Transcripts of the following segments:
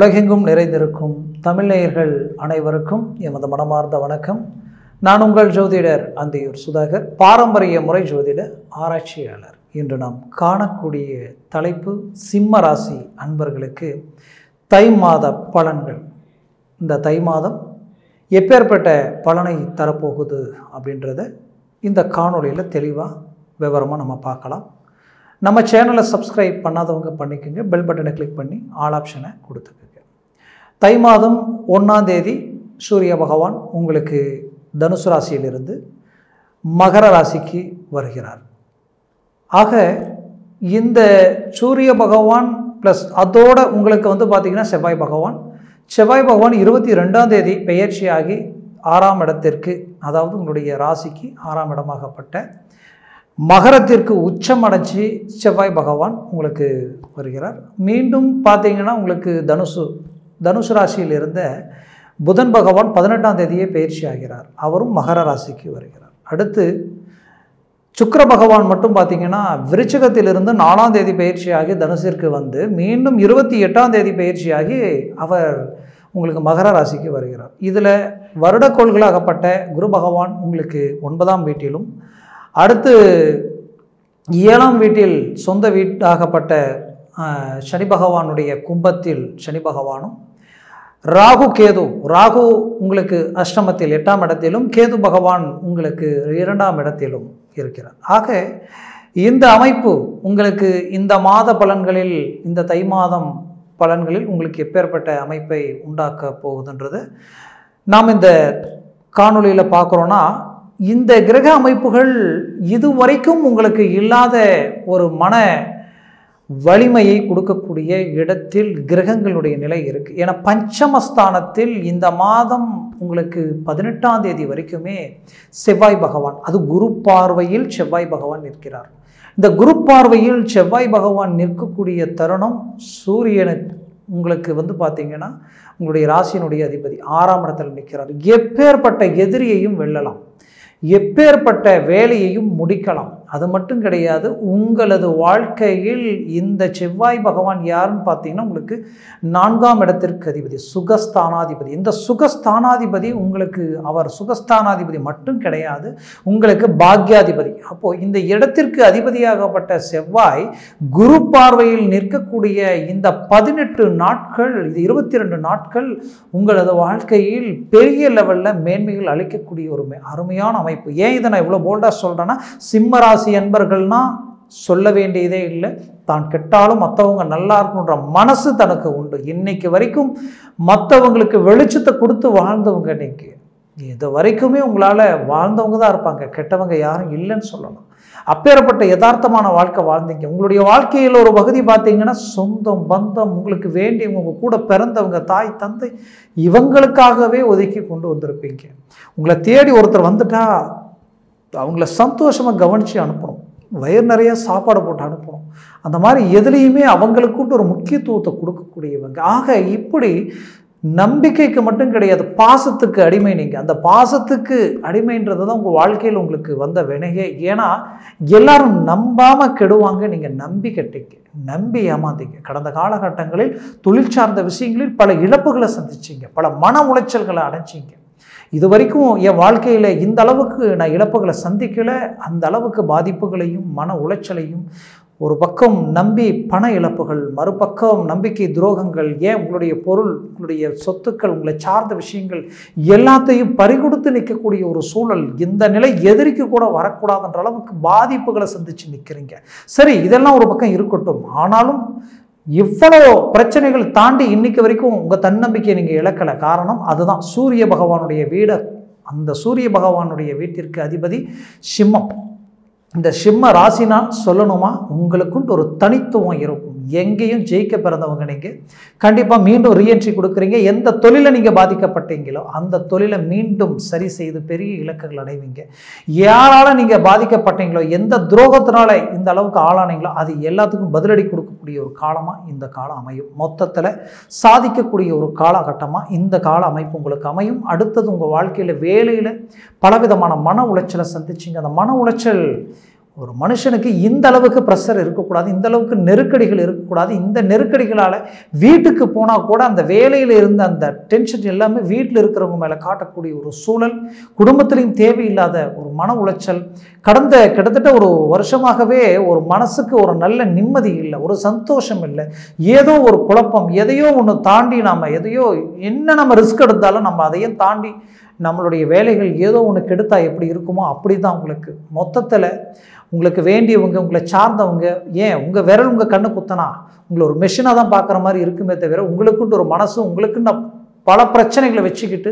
உலகெங்கும் நிறைந்திருக்கும் தமிழ் நேயர்கள் அனைவருக்கும் எமது மனமார்ந்த வணக்கம். நான் உங்கள் ஜோதிடர் அந்தியூர் சுதாகர், பாரம்பரிய முறை ஜோதிட ஆராய்ச்சியாளர். இன்று நாம் காணக்கூடிய தலைப்பு சிம்ம ராசி அன்பர்களுக்கு தை மாத பலன்கள். இந்த தை மாதம் எப்பேற்பட்ட பலனை தரப்போகுது அப்படின்றத இந்த காணொலியில் தெளிவாக விவரமாக நம்ம பார்க்கலாம். நம்ம சேனலை சப்ஸ்கிரைப் பண்ணாதவங்க பண்ணிக்கோங்க, பெல் பட்டனை கிளிக் பண்ணி ஆல் ஆப்ஷனை கொடுத்துக்கோங்க. தை மாதம் 1ஆம் தேதி சூரிய பகவான் உங்களுக்கு தனுசு ராசியிலிருந்து மகர ராசிக்கு வருகிறார். ஆக இந்த சூரிய பகவான் ப்ளஸ் அதோட உங்களுக்கு பார்த்திங்கன்னா செவ்வாய் பகவான் 22ஆம் தேதி பெயர்ச்சியாகி 6ஆம் இடத்திற்கு, அதாவது உங்களுடைய ராசிக்கு 6ஆம் இடமாகப்பட்ட மகரத்திற்கு உச்சம் அடைச்சி செவ்வாய் பகவான் உங்களுக்கு வருகிறார். மீண்டும் பார்த்தீங்கன்னா உங்களுக்கு தனுசு ராசியில் இருந்த புதன் பகவான் 18ஆம் தேதியே பயிற்சி ஆகிறார், அவரும் மகர ராசிக்கு வருகிறார். அடுத்து சுக்கிர பகவான் மட்டும் பார்த்தீங்கன்னா விருச்சிகத்திலிருந்து 4ஆம் தேதி பயிற்சியாகி தனுசிற்கு வந்து மீண்டும் 28ஆம் தேதி பயிற்சியாகி அவர் உங்களுக்கு மகர ராசிக்கு வருகிறார். இதில் வருடக்கோள்களாகப்பட்ட குரு பகவான் உங்களுக்கு 9ஆம் வீட்டிலும், அடுத்து 7ஆம் வீட்டில் சொந்த வீட்டாகப்பட்ட சனி பகவானுடைய கும்பத்தில் சனி பகவானும், ராகு உங்களுக்கு அஷ்டமத்தில் 8ஆம் இடத்திலும், கேது பகவான் உங்களுக்கு 2ஆம் இடத்திலும் இருக்கிறார். ஆக இந்த அமைப்பு உங்களுக்கு இந்த மாத பலன்களில், இந்த தை மாதம் பலன்களில் உங்களுக்கு எப்பேற்பட்ட அமைப்பை உண்டாக்க போகுதுன்றது நாம் இந்த காணொலியில் பார்க்குறோன்னா, இந்த கிரக அமைப்புகள் இதுவரைக்கும் உங்களுக்கு இல்லாத ஒரு மன வலிமையை கொடுக்கக்கூடிய இடத்தில் கிரகங்களுடைய நிலை இருக்குது. ஏன்னா பஞ்சமஸ்தானத்தில் இந்த மாதம் உங்களுக்கு 18ஆம் தேதி வரைக்குமே செவ்வாய் பகவான், அது குரு பார்வையில் செவ்வாய் பகவான் நிற்கிறார். இந்த குரு பார்வையில் செவ்வாய் பகவான் நிற்கக்கூடிய தருணம் சூரியனுக்கு உங்களுக்கு பார்த்திங்கன்னா உங்களுடைய ராசியினுடைய அதிபதி 6ஆம் இடத்தில் நிற்கிறார். எப்பேற்பட்ட எதிரியையும் வெல்லலாம், எப்பேற்பட்ட வேலையையும் முடிக்கலாம். அது மட்டும் கிடையாது, உங்களது வாழ்க்கையில் இந்த செவ்வாய் பகவான் யாருன்னு பார்த்தீங்கன்னா உங்களுக்கு 4ஆம் இடத்திற்கு அதிபதி, சுகஸ்தானாதிபதி. இந்த சுகஸ்தானாதிபதி உங்களுக்கு, அவர் சுகஸ்தானாதிபதி மட்டும் கிடையாது, உங்களுக்கு பாக்யாதிபதி. அப்போது இந்த இடத்திற்கு அதிபதியாகப்பட்ட செவ்வாய் குரு பார்வையில் நிற்கக்கூடிய இந்த 18 நாட்கள், இது 22 நாட்கள் உங்களது வாழ்க்கையில் பெரிய லெவலில் மேன்மைகள் அளிக்கக்கூடிய ஒரு அருமையான அமைப்பு. ஏன் இதை நான் இவ்வளோ போல்டாக சொல்கிறேன்னா, சிம்ம ராசி என்பர்கள்னா சொல்ல வேண்டியதே இல்லை. தான் கெட்டாலும் மற்றவங்க நல்லா இருக்கணுன்ற மனசு தனக்கு உண்டு. இன்னைக்கு வரைக்கும் மற்றவங்களுக்கு வெளிச்சத்தை கொடுத்து வாழ்ந்தவங்க இன்னைக்கு இது வரைக்குமே உங்களால் வாழ்ந்தவங்க தான் இருப்பாங்க, கெட்டவங்க யாரும் இல்லைன்னு சொல்லலாம். அப்பேற்பட்ட யதார்த்தமான வாழ்க்கை வாழ்ந்தீங்க. உங்களுடைய வாழ்க்கையில் ஒரு பகுதி பார்த்தீங்கன்னா சொந்தம் பந்தம், உங்களுக்கு வேண்டியவங்க, உங்க கூட பிறந்தவங்க, தாய் தந்தை, இவங்களுக்காகவே ஒதுக்கி கொண்டு வந்திருப்பீங்க. உங்களை தேடி ஒருத்தர் வந்துட்டா அவங்கள சந்தோஷமாக கவனித்து அனுப்பணும், வயிறு நிறைய சாப்பாடு போட்டு அனுப்பணும். அந்த மாதிரி எதுலேயுமே அவங்களுக்குன்ட்டு ஒரு முக்கியத்துவத்தை கொடுக்கக்கூடியவங்க. ஆக இப்படி நம்பிக்கைக்கு மட்டும் கிடையாது, பாசத்துக்கு அடிமை. நீங்கள் அந்த பாசத்துக்கு அடிமைன்றது தான் உங்கள் வாழ்க்கையில் உங்களுக்கு வந்த வினையே. ஏன்னா எல்லாரும் நம்பாமல் கெடுவாங்க, நீங்கள் நம்பி கட்டிங்க, நம்பி ஏமாந்தீங்க. கடந்த காலகட்டங்களில் தொழில் சார்ந்த விஷயங்களில் பல இழப்புகளை சந்திச்சிங்க, பல மன உளைச்சல்களை அடைச்சிங்க. இது வரைக்கும் என் வாழ்க்கையில் இந்த அளவுக்கு நான் இழப்புகளை சந்திக்கலை, அந்த அளவுக்கு பாதிப்புகளையும் மன உளைச்சலையும், ஒரு பக்கம் நம்பி பண இழப்புகள், மறுபக்கம் நம்பிக்கை துரோகங்கள், ஏன் உங்களுடைய பொருள், உங்களுடைய சொத்துக்கள், உங்களை சார்ந்த விஷயங்கள் எல்லாத்தையும் பறிகொடுத்து நிற்கக்கூடிய ஒரு சூழல். இந்த நிலை எதிரிக்கு கூட வரக்கூடாதுன்ற அளவுக்கு பாதிப்புகளை சந்தித்து நிற்கிறீங்க. சரி, இதெல்லாம் ஒரு பக்கம் இருக்கட்டும். ஆனாலும் இவ்வளோ பிரச்சனைகள் தாண்டி இன்னைக்கு வரைக்கும் உங்கள் தன்னம்பிக்கையை நீங்கள் இழக்கலை. காரணம் அதுதான், சூரிய பகவானுடைய வீடு. அந்த சூரிய பகவானுடைய வீட்டிற்கு அதிபதி சிம்மம். இந்த சிம்ம ராசினா சொல்லணுமா, உங்களுக்குன்ட்டு ஒரு தனித்துவம் இருக்கும். எங்கேயும் ஜெயிக்க பிறந்தவங்க நீங்கள் கண்டிப்பாக மீண்டும் ரீஎன்ட்ரி கொடுக்குறீங்க. எந்த தொழிலை நீங்கள் பாதிக்கப்பட்டீங்களோ அந்த தொழிலை மீண்டும் சரி செய்து பெரிய இலக்குகள் அடைவீங்க. யாரால் நீங்கள் பாதிக்கப்பட்டீங்களோ, எந்த துரோகத்தினால இந்த அளவுக்கு ஆளானீங்களோ, அது எல்லாத்துக்கும் பதிலடி கொடுக்கக்கூடிய ஒரு காலமாக இந்த காலம் அமையும். மொத்தத்தில் சாதிக்கக்கூடிய ஒரு காலகட்டமாக இந்த கால அமைப்பு உங்களுக்கு அமையும். அடுத்தது உங்கள் வாழ்க்கையில் வேலையில் பலவிதமான மன உளைச்சலை சந்திச்சிங்க. அந்த மன உளைச்சல் ஒரு மனுஷனுக்கு இந்த அளவுக்கு ப்ரெஷர் இருக்கக்கூடாது, இந்த அளவுக்கு நெருக்கடிகள் இருக்கக்கூடாது. இந்த நெருக்கடிகளால் வீட்டுக்கு போனால் கூட அந்த வேலையில் இருந்த அந்த டென்ஷன் எல்லாமே வீட்டில் இருக்கிறவங்க மேலே காட்டக்கூடிய ஒரு சூழல், குடும்பத்திலையும் தேவையில்லாத ஒரு மன உளைச்சல். கடந்த கிட்டத்தட்ட ஒரு வருஷமாகவே ஒரு மனசுக்கு ஒரு நல்ல நிம்மதி இல்லை, ஒரு சந்தோஷம் இல்லை, ஏதோ ஒரு குழப்பம். எதையோ ஒன்று தாண்டி எதையோ என்ன நம்ம ரிஸ்க் எடுத்தாலும் நம்ம அதையும் தாண்டி நம்மளுடைய வேலைகள் ஏதோ ஒன்று கெடுத்தா எப்படி இருக்குமோ அப்படி தான் உங்களுக்கு. மொத்தத்தில் உங்களுக்கு வேண்டியவங்க, உங்களை சார்ந்தவங்க, ஏன் உங்கள் விரல் உங்கள் கண்ணு குத்தனா உங்களை ஒரு மெஷினாக தான் பார்க்குற மாதிரி இருக்குமே தவிர, உங்களுக்குன்ட்டு ஒரு மனசு, உங்களுக்குன்னு பல பிரச்சனைகளை வச்சுக்கிட்டு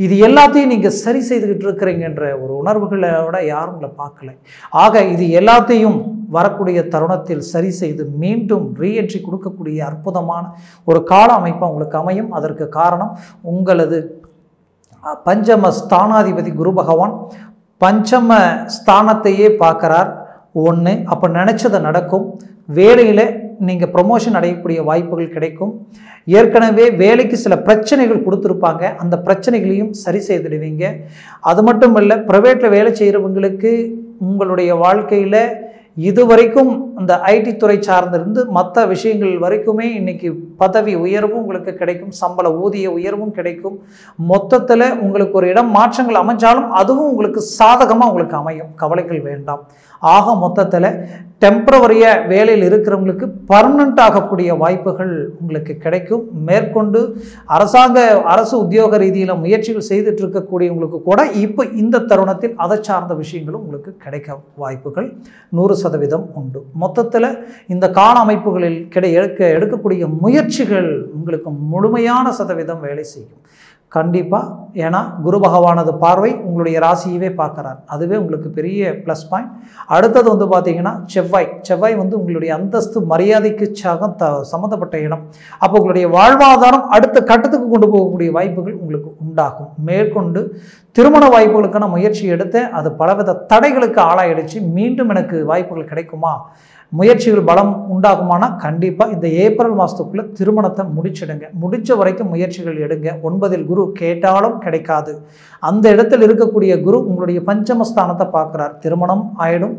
இது எல்லாத்தையும் நீங்கள் சரி செய்துக்கிட்டு இருக்கிறீங்கன்ற ஒரு உணர்வுகளோட யாரும் உங்களை பார்க்கல. ஆக இது எல்லாத்தையும் வரக்கூடிய தருணத்தில் சரி செய்து மீண்டும் ரீஎன்ட்ரி கொடுக்கக்கூடிய அற்புதமான ஒரு கால அமைப்பாக உங்களுக்கு அமையும். அதற்கு காரணம் உங்களது பஞ்சம ஸ்தானாதிபதி குரு பகவான் பஞ்சம ஸ்தானத்தையே பார்க்குறார். ஒன்று, அப்போ நினச்சதை நடக்கும். வேலையில் நீங்கள் ப்ரொமோஷன் அடையக்கூடிய வாய்ப்புகள் கிடைக்கும். ஏற்கனவே வேலைக்கு சில பிரச்சனைகள் கொடுத்துருப்பாங்க, அந்த பிரச்சனைகளையும் சரி செய்துடுவீங்க. அது மட்டும் இல்லை, ப்ரைவேட்டில் வேலை செய்கிறவங்களுக்கு உங்களுடைய வாழ்க்கையில் இதுவரைக்கும் இந்த ஐடி துறை சார்ந்திருந்து மற்ற விஷயங்கள் வரைக்குமே இன்னைக்கு பதவி உயர்வும் உங்களுக்கு கிடைக்கும், சம்பள ஊதிய உயர்வும் கிடைக்கும். மொத்தத்தில் உங்களுக்கு ஒரு இடம் மாற்றங்கள் அமைஞ்சாலும் அதுவும் உங்களுக்கு சாதகமாக உங்களுக்கு அமையும், கவலைகள் வேண்டாம். ஆக மொத்தத்தில் டெம்பரவரியாக வேலையில் இருக்கிறவங்களுக்கு பர்மனண்ட் ஆகக்கூடிய வாய்ப்புகள் உங்களுக்கு கிடைக்கும். மேற்கொண்டு அரசு உத்தியோக ரீதியில் முயற்சிகள் செய்துட்டு இருக்கக்கூடியவங்களுக்கு கூட இப்போ இந்த தருணத்தில் அதை சார்ந்த விஷயங்களும் உங்களுக்கு கிடைக்க வாய்ப்புகள் 100% உண்டு. மொத்தத்தில் இந்த கால அமைப்புகளில் எடுக்கக்கூடிய முயற்சிகள் உங்களுக்கு முழுமையான சதவீதம் வேலை செய்யும் கண்டிப்பாக. ஏன்னா குரு பகவானது பார்வை உங்களுடைய ராசியவே பார்க்குறார், அதுவே உங்களுக்கு பெரிய ப்ளஸ் பாயிண்ட். அடுத்தது வந்து பார்த்தீங்கன்னா செவ்வாய் வந்து உங்களுடைய அந்தஸ்து மரியாதைக்கு சம்மந்தப்பட்ட இடம். அப்போ உங்களுடைய வாழ்வாதாரம் அடுத்த கட்டத்துக்கு கொண்டு போகக்கூடிய வாய்ப்புகள் உங்களுக்கு உண்டாகும். மேற்கொண்டு திருமண வாய்ப்புகளுக்கான முயற்சி எடுத்தேன், அது பலவித தடைகளுக்கு ஆளாயிடுச்சு, மீண்டும் எனக்கு வாய்ப்புகள் கிடைக்குமா, முயற்சிகள் பலம் உண்டாகுமானா கண்டிப்பாக இந்த ஏப்ரல் மாதத்துக்குள்ளே திருமணத்தை முடிச்சிடுங்க. முடிஞ்ச வரைக்கும் முயற்சிகள் எடுங்க. 9இல் குரு கேட்டாலும் கிடைக்காது. அந்த இடத்தில் இருக்கக்கூடிய குரு உங்களுடைய பஞ்சமஸ்தானத்தை பார்க்குறார், திருமணம் ஆயிடும்.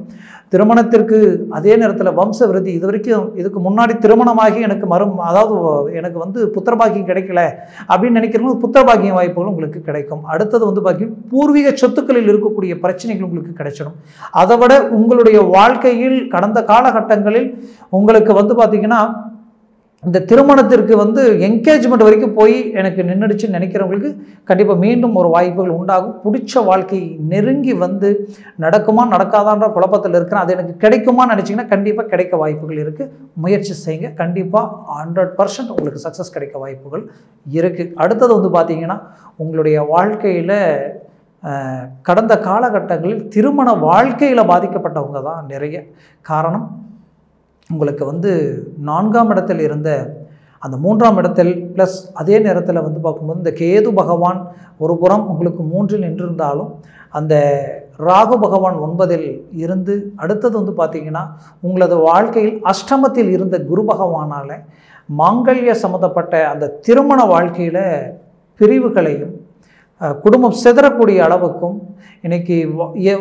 திருமணத்திற்கு அதே நேரத்தில் வம்ச விருத்தி, இதுக்கு முன்னாடி திருமணமாகி எனக்கு வந்து புத்திரபாக்கியம் கிடைக்கல அப்படின்னு நினைக்கிறவங்க புத்திரபாக்கியம் வாய்ப்புகள் உங்களுக்கு கிடைக்கும். அடுத்தது வந்து பார்த்தீங்கன்னா பூர்வீக சொத்துக்களில் இருக்கக்கூடிய பிரச்சனைகள் உங்களுக்கு கிடைச்சிடும். அதை விட உங்களுடைய வாழ்க்கையில் கடந்த காலகட்டங்களில் உங்களுக்கு வந்து பார்த்தீங்கன்னா இந்த திருமணத்திற்கு வந்து என்கேஜ்மெண்ட் வரைக்கும் போய் எனக்கு நின்றுடுச்சுன்னு நினைக்கிறவங்களுக்கு கண்டிப்பாக மீண்டும் ஒரு வாய்ப்புகள் உண்டாகும். பிடிச்ச வாழ்க்கை நெருங்கி வந்து நடக்குமா நடக்காதான்ற குழப்பத்தில் இருக்கிறேன், அது எனக்கு கிடைக்குமான்னு நினச்சிங்கன்னா கண்டிப்பாக கிடைக்க வாய்ப்புகள் இருக்குது. முயற்சி செய்யுங்க, கண்டிப்பாக 100% உங்களுக்கு சக்ஸஸ் கிடைக்க வாய்ப்புகள் இருக்குது. அடுத்தது வந்து பார்த்திங்கன்னா உங்களுடைய வாழ்க்கையில் கடந்த காலகட்டங்களில் திருமண வாழ்க்கையில் பாதிக்கப்பட்டவங்க தான் நிறைய. காரணம் உங்களுக்கு வந்து 4ஆம் இடத்தில் இருந்த அந்த 3ஆம் இடத்தில் ப்ளஸ் அதே நேரத்தில் வந்து பார்க்கும்போது இந்த கேது பகவான் ஒரு புறம் உங்களுக்கு 3இல் நின்றிருந்தாலும் அந்த ராகு பகவான் 9இல் இருந்து அடுத்தது வந்து பார்த்திங்கன்னா உங்களது வாழ்க்கையில் அஷ்டமத்தில் இருந்த குரு பகவானால் மாங்கல்ய சம்மந்தப்பட்ட அந்த திருமண வாழ்க்கையில் பிரிவுகளையும் குடும்பம் சிதறக்கூடிய அளவுக்கும் இன்னைக்கு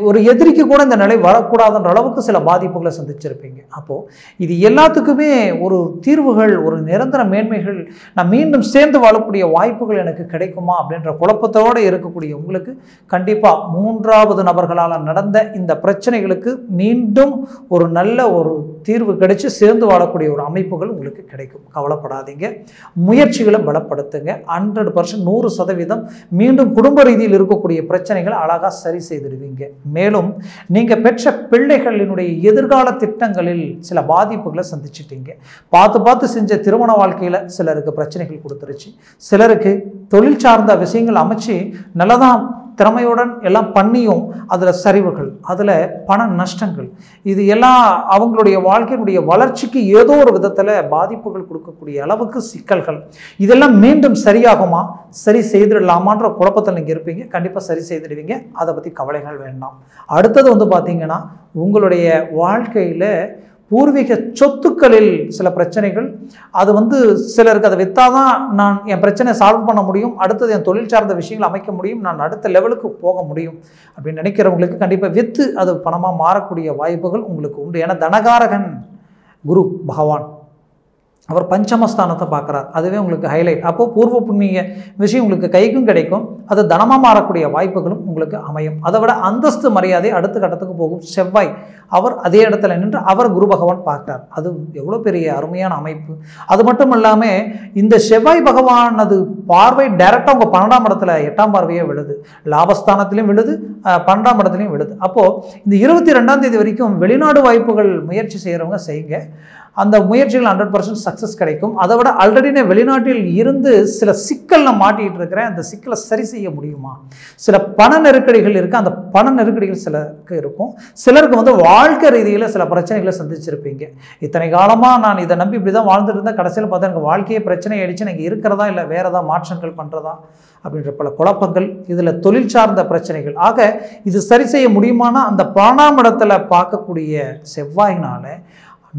ஒரு எதிரிக்கு கூட இந்த நிலை வரக்கூடாதுன்ற அளவுக்கு சில பாதிப்புகளை சந்திச்சிருப்பீங்க. அப்போது இது எல்லாத்துக்குமே ஒரு தீர்வுகள், ஒரு நிரந்தர மேன்மைகள், நான் மீண்டும் சேர்ந்து வாழக்கூடிய வாய்ப்புகள் எனக்கு கிடைக்குமா அப்படின்ற குழப்பத்தோடு இருக்கக்கூடிய உங்களுக்கு கண்டிப்பாக 3வது நபர்களால் நடந்த இந்த பிரச்சனைகளுக்கு மீண்டும் ஒரு நல்ல ஒரு தீர்வு கிடைச்சி சேர்ந்து வாழக்கூடிய ஒரு அமைப்புகள் உங்களுக்கு கிடைக்கும். கவலைப்படாதீங்க, முயற்சிகளை பலப்படுத்துங்க. 100% 100% மீண்டும் குடும்ப ரீதியில் இருக்கக்கூடிய பிரச்சனைகளை அழகாக சரி செய்திடுவீங்க. மேலும் நீங்கள் பெற்ற பிள்ளைகளினுடைய எதிர்கால திட்டங்களில் சில பாதிப்புகளை சந்திச்சிட்டீங்க. பார்த்து செஞ்ச திருமண வாழ்க்கையில் சிலருக்கு பிரச்சனைகள் கொடுத்துருச்சு, சிலருக்கு தொழில் சார்ந்த விஷயங்கள் அமைச்சு நல்லதான் திறமையுடன் எல்லாம் பண்ணியும் அதில் சரிவுகள், அதில் பண நஷ்டங்கள், இது எல்லாம் அவங்களுடைய வாழ்க்கையினுடைய வளர்ச்சிக்கு ஏதோ ஒரு விதத்தில் பாதிப்புகள் கொடுக்கக்கூடிய அளவுக்கு சிக்கல்கள். இதெல்லாம் மீண்டும் சரியாகுமா, சரி செய்திடலாமான்ற குழப்பத்தில் நீங்கள் இருப்பீங்க. கண்டிப்பாக சரி செய்திடுவீங்க, அதை பற்றி கவலைகள் வேண்டாம். அடுத்தது வந்து பார்த்தீங்கன்னா உங்களுடைய வாழ்க்கையில் பூர்வீக சொத்துக்களில் சில பிரச்சனைகள். அது வந்து சிலருக்கு அதை விற்றாதான் நான் என் பிரச்சனையை சால்வ் பண்ண முடியும், அடுத்தது என் தொழில் சார்ந்த விஷயங்களை அமைக்க முடியும், நான் அடுத்த லெவலுக்கு போக முடியும் அப்படின்னு நினைக்கிறவங்களுக்கு கண்டிப்பாக விற்று அது பணமாக மாறக்கூடிய வாய்ப்புகள் உங்களுக்கு உண்டு. ஏன்னா தனகாரகன் குரு பகவான் அவர் பஞ்சமஸ்தானத்தை பார்க்குறார், அதுவே உங்களுக்கு ஹைலைட். அப்போது பூர்வ புண்ணிய விஷயம் உங்களுக்கு கைக்கும் கிடைக்கும், அது தனமாக மாறக்கூடிய வாய்ப்புகளும் உங்களுக்கு அமையும். அதை விட அந்தஸ்து மரியாதை அடுத்த கட்டத்துக்கு போகும். செவ்வாய் அவர் அதே இடத்துல நின்று அவர் குரு பகவான் பார்க்கிறார். அது எவ்வளோ பெரிய அருமையான அமைப்பு. அது மட்டும் இல்லாமல் இந்த செவ்வாய் பகவான் அது பார்வை டைரெக்டாக உங்கள் 12ஆம் இடத்துல 8ஆம் பார்வையே விழுது, லாபஸ்தானத்திலையும் விழுது, 12ஆம் இடத்துலையும் விழுது. அப்போது இந்த 22ஆம் தேதி வரைக்கும் வெளிநாடு வாய்ப்புகள் முயற்சி செய்கிறவங்க செய்யுங்க, அந்த முயற்சிகள் 100% சக்ஸஸ் கிடைக்கும். அதை விட ஆல்ரெடி நான் வெளிநாட்டில் இருந்து சில சிக்கலில் மாட்டிகிட்டு இருக்கிறேன், அந்த சிக்கலை சரி செய்ய முடியுமா? சில பண நெருக்கடிகள் இருக்குது, அந்த பண நெருக்கடிகள் சிலருக்கு இருக்கும். சிலருக்கு வந்து வாழ்க்கை ரீதியில் சில பிரச்சனைகளை சந்திச்சிருப்பீங்க. இத்தனை காலமாக நான் இதை நம்பி இப்படி தான் வாழ்ந்துட்டு இருந்தேன், கடைசியில் பார்த்தா எனக்கு வாழ்க்கையே பிரச்சனை ஆயிடுச்சு, எனக்கு இருக்கிறதா இல்லை வேறு ஏதாவது மாற்றங்கள் பண்ணுறதா அப்படின்ற பல குழப்பங்கள், இதில் தொழில் சார்ந்த பிரச்சனைகள். ஆக இது சரி செய்ய முடியுமானா அந்த 12ஆம் இடத்துல பார்க்கக்கூடிய செவ்வாயினால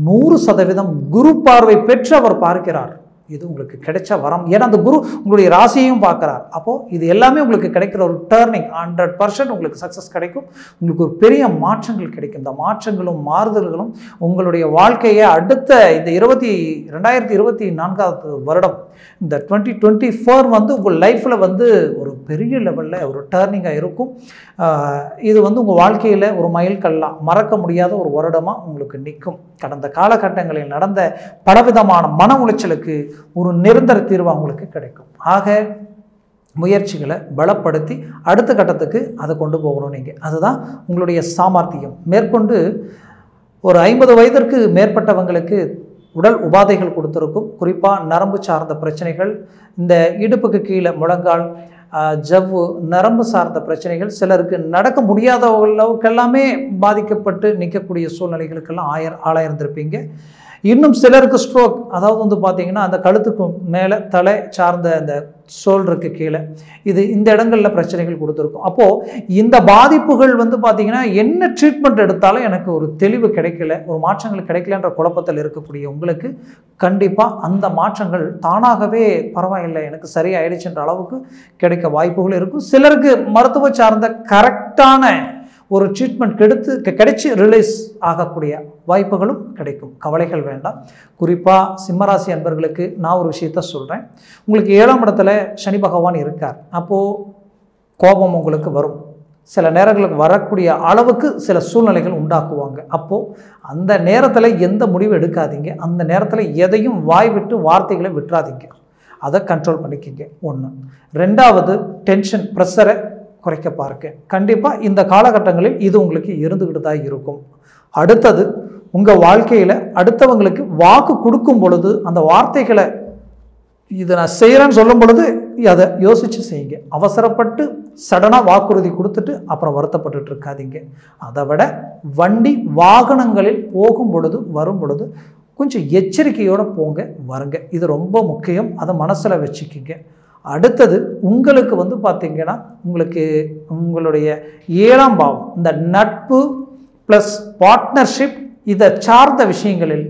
100% குரு பார்வை பெற்று அவர் பார்க்கிறார். இது உங்களுக்கு கிடைச்ச வரம். ஏன்னா அந்த குரு உங்களுடைய ராசியையும் பார்க்குறார். அப்போது இது எல்லாமே உங்களுக்கு கிடைக்கிற ஒரு டேர்னிங். 100% உங்களுக்கு சக்ஸஸ் கிடைக்கும், உங்களுக்கு ஒரு பெரிய மாற்றங்கள் கிடைக்கும். இந்த மாற்றங்களும் மாறுதல்களும் உங்களுடைய வாழ்க்கையை அடுத்த இந்த 2024 வருடம் இந்த 2024 வந்து உங்கள் லைஃப்பில் வந்து ஒரு பெரிய லெவலில் ஒரு டேர்னிங்காக இருக்கும். இது வந்து உங்கள் வாழ்க்கையில் ஒரு மைல்கல்லாக மறக்க முடியாத ஒரு வருடமாக உங்களுக்கு நிற்கும். கடந்த காலகட்டங்களில் நடந்த பலவிதமான மன உளைச்சலுக்கு ஒரு நிரந்தர தீர்வு உங்களுக்கு கிடைக்கும். ஆக முயற்சிகளை பலப்படுத்தி அடுத்த கட்டத்துக்கு அதை கொண்டு போகணும் நீங்கள். அதுதான் உங்களுடைய சாமர்த்தியம். மேற்கொண்டு ஒரு 50 வயதிற்கு மேற்பட்டவங்களுக்கு உடல் உபாதைகள் கொடுத்துருக்கும். குறிப்பாக நரம்பு சார்ந்த பிரச்சனைகள், இந்த இடுப்புக்கு கீழே முழங்கால், ஜவ்வு, நரம்பு சார்ந்த பிரச்சனைகள், சிலருக்கு நடக்க முடியாதவர்களுக்கெல்லாமே பாதிக்கப்பட்டு நிற்கக்கூடிய சூழ்நிலைகளுக்கெல்லாம் ஆளாயிருந்திருப்பீங்க. இன்னும் சிலருக்கு ஸ்ட்ரோக், அதாவது வந்து பார்த்திங்கன்னா அந்த கழுத்துக்கு மேலே தலை சார்ந்த அந்த ஷோல்டருக்கு கீழே இந்த இடங்களில் பிரச்சனைகள் கொடுத்துருக்கும். அப்போது இந்த பாதிப்புகள் வந்து பார்த்திங்கன்னா என்ன ட்ரீட்மெண்ட் எடுத்தாலும் எனக்கு ஒரு தெளிவு கிடைக்கல, ஒரு மாற்றங்கள் கிடைக்கலன்ற குழப்பத்தில் இருக்கக்கூடிய உங்களுக்கு கண்டிப்பாக அந்த மாற்றங்கள் தானாகவே பரவாயில்லை எனக்கு சரியாயிடுச்சுன்ற அளவுக்கு கிடைக்க வாய்ப்புகள் இருக்கும். சிலருக்கு மருத்துவ சார்ந்த கரெக்டான ஒரு ட்ரீட்மெண்ட் கிடைச்சி ரிலீஸ் ஆகக்கூடிய வாய்ப்புகளும் கிடைக்கும். கவலைகள் வேண்டாம். குறிப்பாக சிம்மராசி அன்பர்களுக்கு நான் ஒரு விஷயத்த சொல்கிறேன். உங்களுக்கு 7ஆம் இடத்துல சனி பகவான் இருக்கார். அப்போது கோபம் உங்களுக்கு வரும், சில நேரங்களுக்கு வரக்கூடிய அளவுக்கு சில சூழ்நிலைகள் உண்டாக்குவாங்க. அப்போது அந்த நேரத்தில் எந்த முடிவு எடுக்காதீங்க, அந்த நேரத்தில் எதையும் வாய் விட்டு வார்த்தைகளை விட்டுறாதீங்க, அதை கண்ட்ரோல் பண்ணிக்கிங்க. 1. 2வது டென்ஷன் ப்ரெஷரை குறைக்க பாருங்க. கண்டிப்பாக இந்த காலகட்டங்களில் இது உங்களுக்கு இருந்துக்கிட்டு தான் இருக்கும். அடுத்தது உங்கள் வாழ்க்கையில் அடுத்தவங்களுக்கு வாக்கு கொடுக்கும் பொழுது அந்த வார்த்தைகளை இதை நான் செய்கிறேன்னு சொல்லும் பொழுது அதை யோசித்து செய்யுங்க. அவசரப்பட்டு சடனாக வாக்குறுதி கொடுத்துட்டு அப்புறம் வருத்தப்பட்டு இருக்காதீங்க. அதை விட வண்டி வாகனங்களில் போகும் பொழுது வரும் பொழுது கொஞ்சம் எச்சரிக்கையோடு போங்க வருங்க. இது ரொம்ப முக்கியம், அதை மனசில் வச்சுக்கிங்க. அடுத்தது உங்களுக்கு வந்து பார்த்திங்கன்னா உங்களுக்கு உங்களுடைய 7ஆம் பாவம் இந்த நட்பு ப்ளஸ் பார்ட்னர்ஷிப் இதை சார்ந்த விஷயங்களில்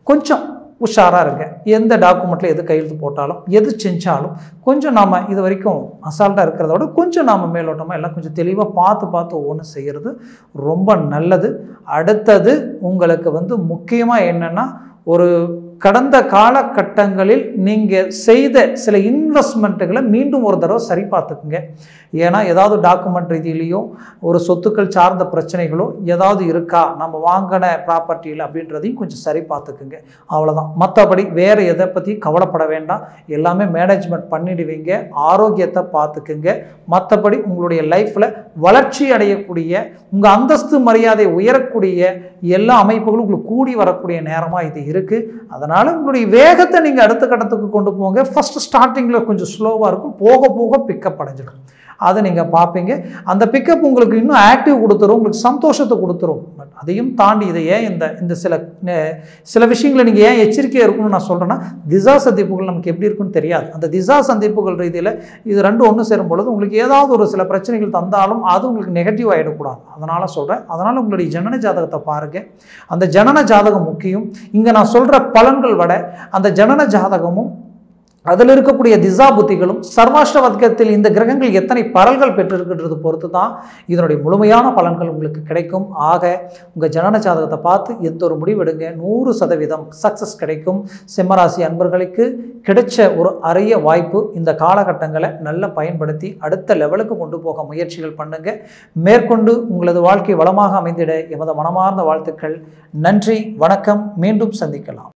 கொஞ்சம் உஷாராக இருங்க. எந்த டாக்குமெண்ட்டில் எது கையெழுத்து போட்டாலும் எது செஞ்சாலும் கொஞ்சம் நாம் இது வரைக்கும் அசால்ட்டாக இருக்கிறத விட கொஞ்சம் நாம் மேலோட்டமாக எல்லாம் கொஞ்சம் தெளிவாக பார்த்து ஒவ்வொன்று செய்கிறது ரொம்ப நல்லது. அடுத்தது உங்களுக்கு வந்து முக்கியமாக என்னென்னா ஒரு கடந்த காலகட்டங்களில் நீங்கள் செய்த சில இன்வெஸ்ட்மெண்ட்டுகளை மீண்டும் ஒரு தடவை சரி பார்த்துக்குங்க. ஏன்னா ஏதாவது டாக்குமெண்ட் ரீதியிலையோ ஒரு சொத்துக்கள் சார்ந்த பிரச்சனைகளோ ஏதாவது இருக்கா நம்ம வாங்கின ப்ராப்பர்ட்டியில் அப்படின்றதையும் கொஞ்சம் சரி பார்த்துக்குங்க. அவ்வளோதான். மற்றபடி வேறு எதை பற்றி கவலைப்பட வேண்டாம், எல்லாமே மேனேஜ்மெண்ட் பண்ணிடுவீங்க. ஆரோக்கியத்தை பார்த்துக்குங்க. மற்றபடி உங்களுடைய லைஃப்பில் வளர்ச்சி அடையக்கூடிய உங்கள் அந்தஸ்து மரியாதை உயரக்கூடிய எல்லா அமைப்புகளும் உங்களுக்கு கூடி வரக்கூடிய நேரமாக இது இருக்குது. அதை அதனால் உங்களுடைய வேகத்தை நீங்கள் அடுத்த கட்டத்துக்கு கொண்டு போங்க. ஃபஸ்ட்டு ஸ்டார்டிங்கில் கொஞ்சம் ஸ்லோவாக இருக்கும், போக போக பிக்கப் அடைஞ்சிடும். அதை நீங்கள் பார்ப்பீங்க. அந்த பிக்கப் உங்களுக்கு இன்னும் ஆக்டிவ் கொடுத்துரும், உங்களுக்கு சந்தோஷத்தை கொடுத்துரும். பட் அதையும் தாண்டி இதை ஏன் இந்த சில விஷயங்களை நீங்கள் ஏன் எச்சரிக்கையாக இருக்கணும்னு நான் சொல்கிறேன்னா, திசா சந்திப்புகள் நமக்கு எப்படி இருக்குன்னு தெரியாது. அந்த திசா சந்திப்புகள் ரீதியில் இது ரெண்டும் ஒன்று சேரும் பொழுது உங்களுக்கு ஏதாவது ஒரு சில பிரச்சனைகள் தந்தாலும் அது உங்களுக்கு நெகட்டிவ் ஆகிடக்கூடாது. அதனால் சொல்கிறேன். அதனால் உங்களுடைய ஜனன ஜாதகத்தை பாருங்கள். அந்த ஜனன ஜாதகம் முக்கியம். இங்கே நான் சொல்கிற பலன்கள் விட அந்த ஜனன ஜாதகமும் அதில் இருக்கக்கூடிய திசா புத்திகளும் சர்வாஷ்ட வர்க்கத்தில் இந்த கிரகங்கள் எத்தனை பரல்கள் பெற்றிருக்கின்றது பொறுத்து தான் இதனுடைய முழுமையான பலன்கள் உங்களுக்கு கிடைக்கும். ஆக உங்கள் ஜனன ஜாதகத்தை பார்த்து எந்த ஒரு முடிவெடுங்க, 100% சக்ஸஸ் கிடைக்கும். சிம்மராசி அன்பர்களுக்கு கிடைச்ச ஒரு அரிய வாய்ப்பு. இந்த காலகட்டங்களை நல்லா பயன்படுத்தி அடுத்த லெவலுக்கு கொண்டு போக முயற்சிகள் பண்ணுங்க. மேற்கொண்டு உங்களது வாழ்க்கை வளமாக அமைந்திட எமது மனமார்ந்த வாழ்த்துக்கள். நன்றி, வணக்கம். மீண்டும் சந்திக்கலாம்.